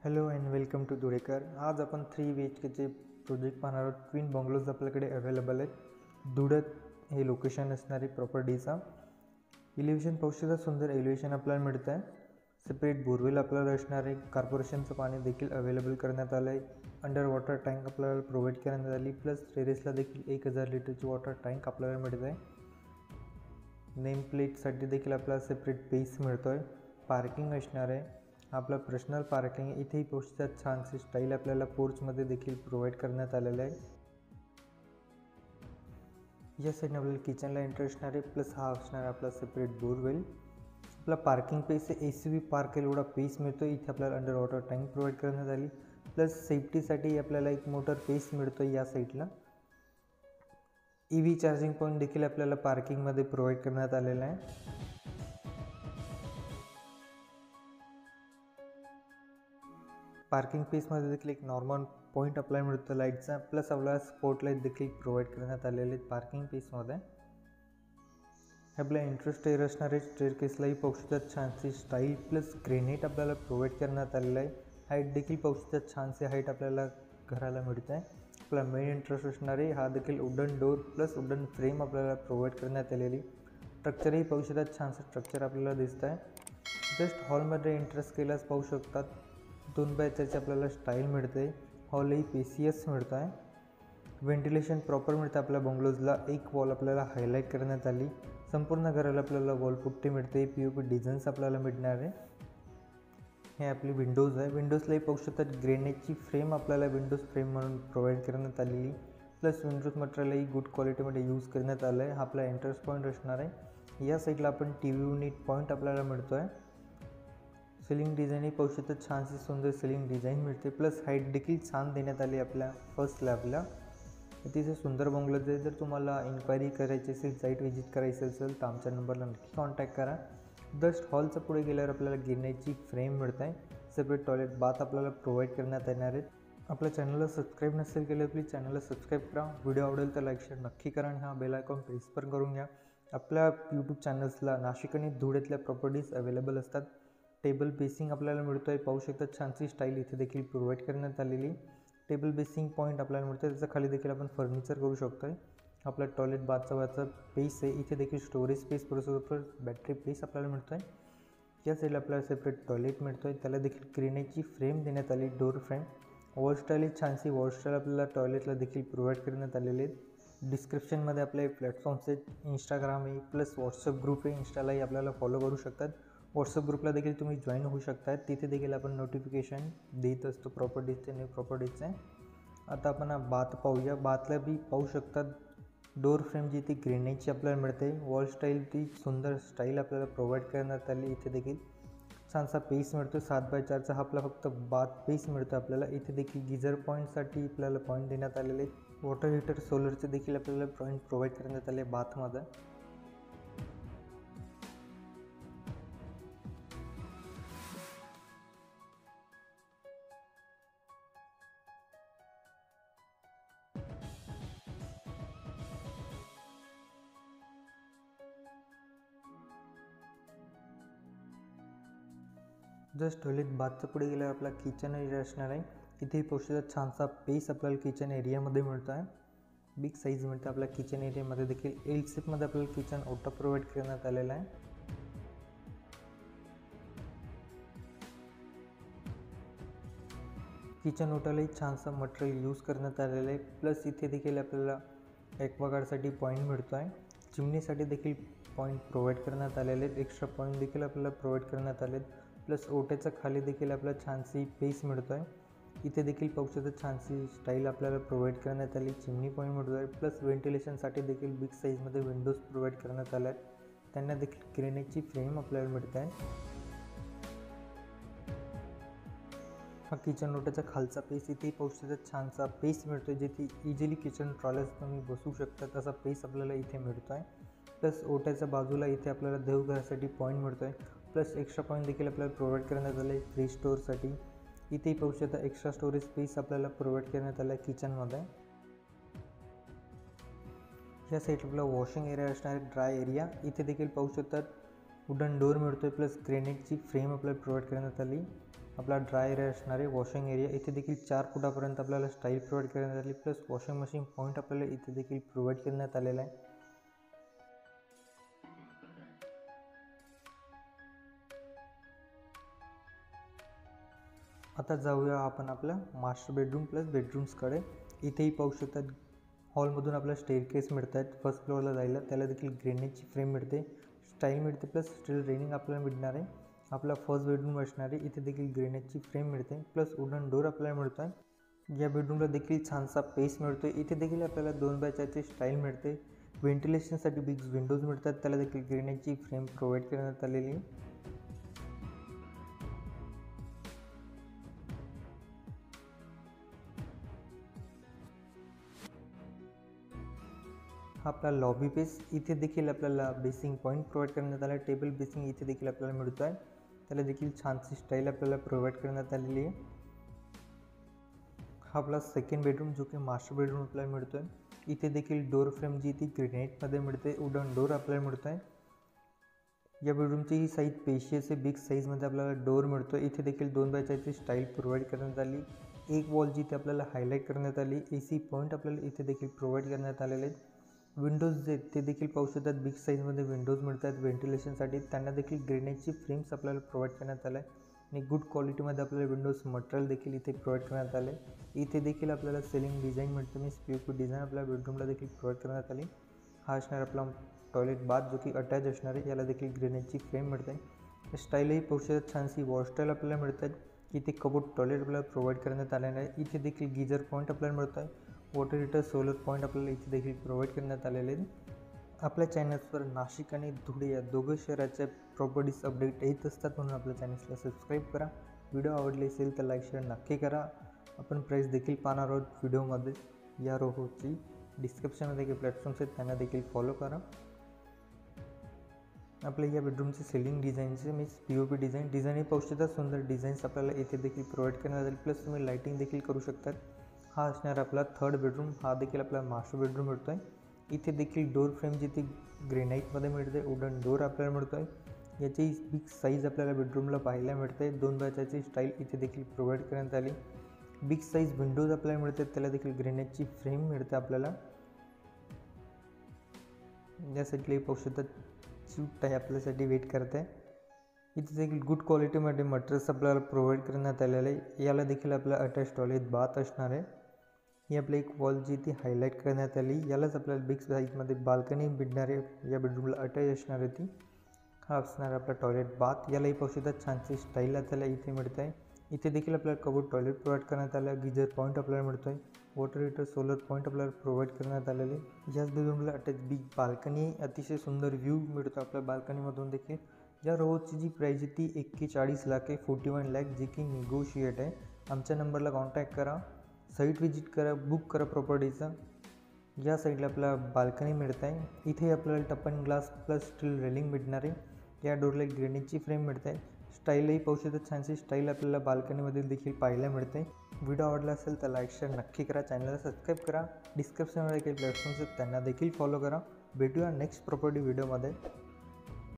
Hello and welcome to Dhulekar. आज आपण 3 BHKचे project पाहणार आहोत. ट्विन बंगलोज आपल्याकडे अवेलेबल आहेत. धुळ्यात हे लोकेशन असणारे प्रॉपर्टीचा एलिव्हेशन पाहू शकता. सुंदर एलिव्हेशन आपल्याला मिळतं आहे. सेपरेट बोरवेल आपल्याला असणार आहे. कॉर्पोरेशनचं पाणी देखील अवेलेबल करण्यात आलं आहे. अंडर वॉटर टँक आपल्याला प्रोव्हाइड करण्यात आली. प्लस टेरेसला देखील 1000 लिटरची वॉटर टँक आपल्याला मिळत आहे. नेम प्लेटसाठी देखील आपल्याला सेपरेट बेस मिळतो आहे. पार्किंग असणार आहे. आपला पर्सनल पार्किंग इथेही पोहोचतात. छानशी स्टाईल आपल्याला पोर्चमध्ये देखील प्रोव्हाइड करण्यात आलेलं आहे. या साईडने आपल्याला किचनला एंटर असणार आहे. प्लस हा असणार आहे आपला सेपरेट बोरवेल. आपला पार्किंग पेस SUV पार्क केला एवढा पेस मिळतो. इथे आपल्याला अंडर वॉटर टँक प्रोव्हाइड करण्यात आली. प्लस सेफ्टीसाठी आपल्याला एक मोटर पेस मिळतो या साईडला. EV चार्जिंग पॉईंट देखील आपल्याला पार्किंगमध्ये प्रोव्हाइड करण्यात आलेला आहे. पार्किंग पेसमध्ये देखील एक नॉर्मल पॉईंट आपल्याला मिळतो लाईटचा. प्लस आपल्याला स्पॉट लाईट देखील प्रोव्हाइड करण्यात आलेले आहेत पार्किंग पेसमध्ये. आपल्या इंटरेस्ट स्टेअर असणार आहे. स्टेअरकेसलाही पाहू शकतात छानशी स्टाईल प्लस ग्रेनाइट आपल्याला प्रोव्हाइड करण्यात आलेलं आहे. हाईट देखील पाहू शकतात. छानशी हाईट आपल्याला घराला मिळत आहे. आपला मेन इंटरेस्ट असणार आहे. हा देखील wooden door plus wooden frame आपल्याला प्रोव्हाइड करण्यात आलेली. स्ट्रक्चरही पाहू शकतात. छानसं स्ट्रक्चर आपल्याला दिसतं आहे. जस्ट हॉलमध्ये इंटरेस्ट केल्यास पाहू शकतात 2x4 आपल्याला स्टाईल मिळते. हॉलही पेसियस मिळतो आहे. व्हेंटिलेशन प्रॉपर मिळतं आपल्या बंगलोजला. एक वॉल आपल्याला हायलाईट करण्यात आली. संपूर्ण घराला आपल्याला वॉलपुट्टी मिळते. POP डिझाईन्स आपल्याला मिळणार आहे. हे आपली विंडोज आहे. विंडोजलाही पाहू शकतात ग्रेनाइटची फ्रेम आपल्याला विंडोज फ्रेम म्हणून प्रोव्हाइड करण्यात आलेली. प्लस विंडोज मटेरियलही गुड क्वालिटीमध्ये यूज करण्यात आलं आहे. हा आपला एंट्रन्स पॉईंट असणार आहे. या साईडला आपण TV युनिट पॉईंट आपल्याला मिळतो आहे. सिलिंग डिझाईनही पाहू शकतो. छानशी सुंदर सिलिंग डिझाईन मिळते. प्लस हाईट देखील छान देण्यात आली आपल्या फर्स्ट स्लॅबला. अतिशय सुंदर बंगलोज आहे. जर तुम्हाला इन्क्वायरी करायची असेल, साईट व्हिजिट करायची असेल तर आमच्या नंबरला नक्की कॉन्टॅक्ट करा. जस्ट हॉलचं पुढे गेल्यावर आपल्याला गिरण्याची फ्रेम मिळत आहे. सेपरेट टॉयलेट बाथ आपल्याला प्रोव्हाइड करण्यात येणार आहेत. आपल्या चॅनलला सबस्क्राईब नसेल केलं प्लीज चॅनलला सबस्क्राईब करा. व्हिडिओ आवडेल तर लाईक शेअर नक्की करा आणि हा बेल आयकॉन प्रेस पण करून घ्या. आपल्या यूट्यूब चॅनल्सला नाशिक आणि धुळ्यातल्या प्रॉपर्टीज अवेलेबल असतात. टेबल बेसिंग आपल्याला मिळतो आहे. पाहू शकता छानशी स्टाईल इथे देखील प्रोव्हाइड करण्यात आलेली. टेबल बेसिंग पॉईंट आपल्याला मिळतं आहे. त्याच्या खाली देखील आपण फर्निचर करू शकतो आहे. आपला टॉयलेट बाथचा पेस आहे. इथे देखील स्टोरेज स्पेस प्रोसेसर बॅटरी पेस आपल्याला मिळतो आहे. या साईडला आपल्याला सेपरेट टॉयलेट मिळतो आहे. त्याला देखील ग्रेनाइटची फ्रेम देण्यात आली. डोर फ्रेम वॉल स्टाईल ही छानशी वॉल स्टाईल आपल्याला टॉयलेटला देखील प्रोव्हाइड करण्यात आलेले आहेत. डिस्क्रिप्शनमध्ये आपले प्लॅटफॉर्म्स आहेत. इंस्टाग्राम आहे प्लस व्हॉट्सअप ग्रुप आहे. इंस्टालाही आपल्याला फॉलो करू शकतात. व्हॉट्सअप ग्रुपला देखील तुम्ही जॉईन होऊ शकता. तिथे देखील आपण नोटिफिकेशन देत असतो प्रॉपर्टीजचे, न्यू प्रॉपर्टीजचे. आता आपण बाथ पाहूया. बाथला बी पाहू शकतात डोर फ्रेम जी ती ग्रेनाइटची आपल्याला मिळते. वॉल स्टाईल ती सुंदर स्टाईल आपल्याला प्रोव्हाइड करण्यात आली. इथे देखील छानसा पेस मिळतो. 7x4चा हा आपला फक्त बाथ पेस मिळतो आपल्याला. इथे देखील गिझर पॉईंटसाठी आपल्याला पॉईंट देण्यात आलेले आहेत. वॉटर हीटर सोलरचे देखील आपल्याला पॉईंट प्रोव्हाइड करण्यात आले बाथमध्ये. जस्ट टॉयलेट बाथचं पुढे गेल्यावर आपला किचन एरिया असणार आहे. इथे पोहोचलेला छानसा पेस आपल्याला किचन एरियामध्ये मिळतो आहे. बिग साईज मिळतं आपल्या किचन एरियामध्ये देखील. L शेपमध्ये आपल्याला किचन ओटा प्रोव्हाइड करण्यात आलेला आहे. किचन ओटालाही छानसा मटेरियल यूज करण्यात आलेलं आहे. प्लस इथे देखील आपल्याला ॲक्वागार्डसाठी पॉईंट मिळतो आहे. चिमणीसाठी देखील पॉईंट प्रोव्हाइड करण्यात आलेले आहेत. एक्स्ट्रा पॉईंट देखील आपल्याला प्रोव्हाइड करण्यात आले आहेत. प्लस ओट्याच्या खाली देखील आपल्याला छानशी पेस मिळतो आहे. इथे देखील पाहू शकता छानशी स्टाईल आपल्याला प्रोव्हाइड करण्यात आली. चिमणी पॉईंट मिळतो आहे. प्लस व्हेंटिलेशनसाठी देखील बिग साईजमध्ये विंडोज प्रोव्हाइड करण्यात आल्या आहेत. त्यांना देखील ग्रेनाइटची फ्रेम आपल्याला मिळत आहे. हा किचन ओट्याचा खालचा पेस. इथे पाहू शकता छानसा पेस मिळतो आहे. जिथे इझिली किचन ट्रॉलेस तुम्ही बसू शकता तसा पेस आपल्याला इथे मिळतो आहे. प्लस ओट्याच्या बाजूला इथे आपल्याला देवघरासाठी पॉईंट मिळतो आहे. प्लस एक्स्ट्रा पॉईंट देखील आपल्याला प्रोव्हाइड करण्यात आले आहे फ्रीज स्टोअरसाठी. इथेही पाहू शकता एक्स्ट्रा स्टोरेज स्पेस आपल्याला प्रोव्हाइड करण्यात आला आहे किचनमध्ये. या साईडला आपला वॉशिंग एरिया असणार आहे, ड्राय एरिया. इथे देखील पाहू शकतात वुडन डोर मिळतो आहे. प्लस ग्रेनाइटची फ्रेम आपल्याला प्रोव्हाइड करण्यात आली. आपला ड्राय एरिया असणारे वॉशिंग एरिया, इथे देखील 4 फुटापर्यंत आपल्याला स्टाईल प्रोव्हाइड करण्यात आली, प्लस वॉशिंग मशीन पॉईंट आपल्याला इथे देखील प्रोव्हाइड करण्यात आलेला आहे. आता जाऊया आपण आपल्या मास्टर बेडरूम प्लस बेडरूम्सकडे. इथेही पाहू शकतात हॉलमधून आपल्याला स्टेअरकेस मिळत आहेत. फर्स्ट फ्लोअरला जायला त्याला देखील ग्रेनाइटची फ्रेम मिळते, स्टाईल मिळते, प्लस स्टील रेलिंग आपल्याला मिळणार आहे. आपला फर्स्ट बेडरूम असणारे इथे देखील ग्रेनाइटची फ्रेम मिळते, प्लस वुडन डोर आपल्याला मिळतो आहे. या बेडरूमला देखील छानसा पेस मिळतो आहे. इथे देखील आपल्याला 2x4ची स्टाईल मिळते. व्हेंटिलेशनसाठी बिग विंडोज मिळतात, त्याला देखील ग्रेनाइटची फ्रेम प्रोव्हाइड करण्यात आलेली आहे. आपला लॉबी पेस, इथे देखील आपल्याला बेसिंग पॉईंट प्रोव्हाइड करण्यात आला आहे. टेबल बेसिंग इथे देखील आपल्याला मिळतो आहे, त्याला देखील छानशी स्टाईल आपल्याला प्रोव्हाइड करण्यात आलेली आहे. हा आपला सेकंड बेडरूम जो की मास्टर बेडरूम आपल्याला मिळतो आहे. इथे देखील डोर फ्रेम जी ती ग्रेनाइटमध्ये मिळते, वुडन डोर आपल्याला मिळतो आहे. या बेडरूमची ही साईज पेशियस आहे, बिग साईजमध्ये आपल्याला डोर मिळतो आहे. इथे देखील 2x4ची स्टाईल प्रोव्हाइड करण्यात आली. एक वॉल जी ती आपल्याला हायलाईट करण्यात आली. AC पॉईंट आपल्याला इथे देखील प्रोव्हाइड करण्यात आलेले आहेत. विंडोज जे ते देखील पाहू शकतात, बिग साईजमध्ये विंडोज मिळतात व्हेंटिलेशनसाठी, त्यांना देखील ग्रेनाइटची फ्रेम्स आपल्याला प्रोव्हाइड करण्यात आल्या आहे. आणि गुड क्वालिटीमध्ये आपल्याला विंडोज मटेरियल देखील इथे प्रोव्हाइड करण्यात आले. इथे देखील आपल्याला सेलिंग डिझाईन मिळते, मी POP डिझाईन आपल्या बेडरूमला देखील प्रोव्हाइड करण्यात आली. हा असणार आपला टॉयलेट बाथ जो की अटॅच असणार आहे, याला देखील ग्रेनाइटची फ्रेम मिळते. स्टाईलही पाहू शकतात, छानशी वॉश स्टाईल आपल्याला मिळतात. इथे कबोर्ड टॉयलेट आपल्याला प्रोव्हाइड करण्यात आलेलं आहे. इथे देखील गीझर पॉईंट आपल्याला मिळतो आहे. वॉटर हीटर सोलर पॉईंट आपल्याला इथे देखील प्रोव्हाइड करण्यात आलेले आहेत. आपल्या चॅनल्सवर नाशिक आणि धुळे या दोघं शहराच्या प्रॉपर्टीज अपडेट येत असतात, म्हणून आपल्या चॅनल्सला सबस्क्राईब करा. व्हिडिओ आवडले असेल तर लाईक शेअर नक्की करा. आपण प्राईस देखील पाहणार आहोत व्हिडिओमध्ये. या रोहोची डिस्क्रिप्शनमध्ये काही प्लॅटफॉर्म्स आहेत त्यांना देखील फॉलो करा. आपल्या या बेडरूमचे सेलिंग डिझाईनचे मीन्स POP डिझाईनही पाहू शकता, सुंदर डिझाईन्स आपल्याला इथे देखील प्रोव्हाइड करण्यात आले, प्लस तुम्ही लाईटिंग देखील करू शकतात. हा असणार आपला थर्ड बेडरूम, हा देखील आपला मास्टर बेडरूम मिळतो आहे. इथे देखील डोर फ्रेम जी ती ग्रेनाइटमध्ये मिळते, वुडन डोर आपल्याला मिळतो आहे. याची बिग साईज आपल्याला बेडरूमला पाहायला मिळते. 2x4ची स्टाईल इथे देखील प्रोव्हाइड करण्यात आली. बिग साईज विंडोज आपल्याला मिळते, त्याला देखील ग्रेनाइटची फ्रेम मिळते आपल्याला. या साईडलाही पाहू शकतात, स्विफ्ट आहे आपल्यासाठी वेट करत आहे. इथे देखील गुड क्वालिटीमध्ये मटेरियल्स आपल्याला प्रोव्हाइड करण्यात आलेले आहे. याला देखील आपला अटॅच टॉयलेट बाथ असणार आहे. ही आपली एक वॉल जी ती हायलाईट करण्यात आली. यालाच आपल्याला बिग साईजमध्ये बाल्कनी भेटणार आहे, या बेडरूमला अटॅच असणार आहे ती. हा असणार आपला टॉयलेट बाथ, यालाही पाहू शकतात छानशी स्टाईल आपल्याला इथे मिळत आहे. इथे देखील आपल्याला कबोर्ड टॉयलेट प्रोव्हाइड करण्यात आलं आहे. गीझर पॉईंट आपल्याला मिळतो आहे. वॉटर हीटर सोलर पॉईंट आपल्याला प्रोव्हाइड करण्यात आलेले. याच बेडरूमला अटॅच बिग बाल्कनी, अतिशय सुंदर व्ह्यू मिळतो आपल्या बाल्कनीमधून देखील. या रोजची जी प्राईज आहे ती 41 लाख आहे, 41 लाख, जे की निगोशिएट आहे. आमच्या नंबरला कॉन्टॅक्ट करा, साईट व्हिजिट करा, बुक करा प्रॉपर्टीचा. या साईडला आपल्याला बाल्कनी मिळत आहे. इथे आपल्याला टपन ग्लास प्लस स्टील रेलिंग मिळणार आहे. या डोरला ग्रेनाइटची फ्रेम मिळते आहे. स्टाईलही पाहू शकतात, छानशी स्टाईल आपल्याला बाल्कनीमध्ये देखील पाहायला मिळते. व्हिडिओ आवडला असेल तर लाईक शेअर नक्की करा, चॅनलला सबस्क्राईब करा. डिस्क्रिप्शनमध्ये काही प्लॅटफॉर्म्स आहेत त्यांना देखील फॉलो करा. भेटूया नेक्स्ट प्रॉपर्टी व्हिडिओमध्ये.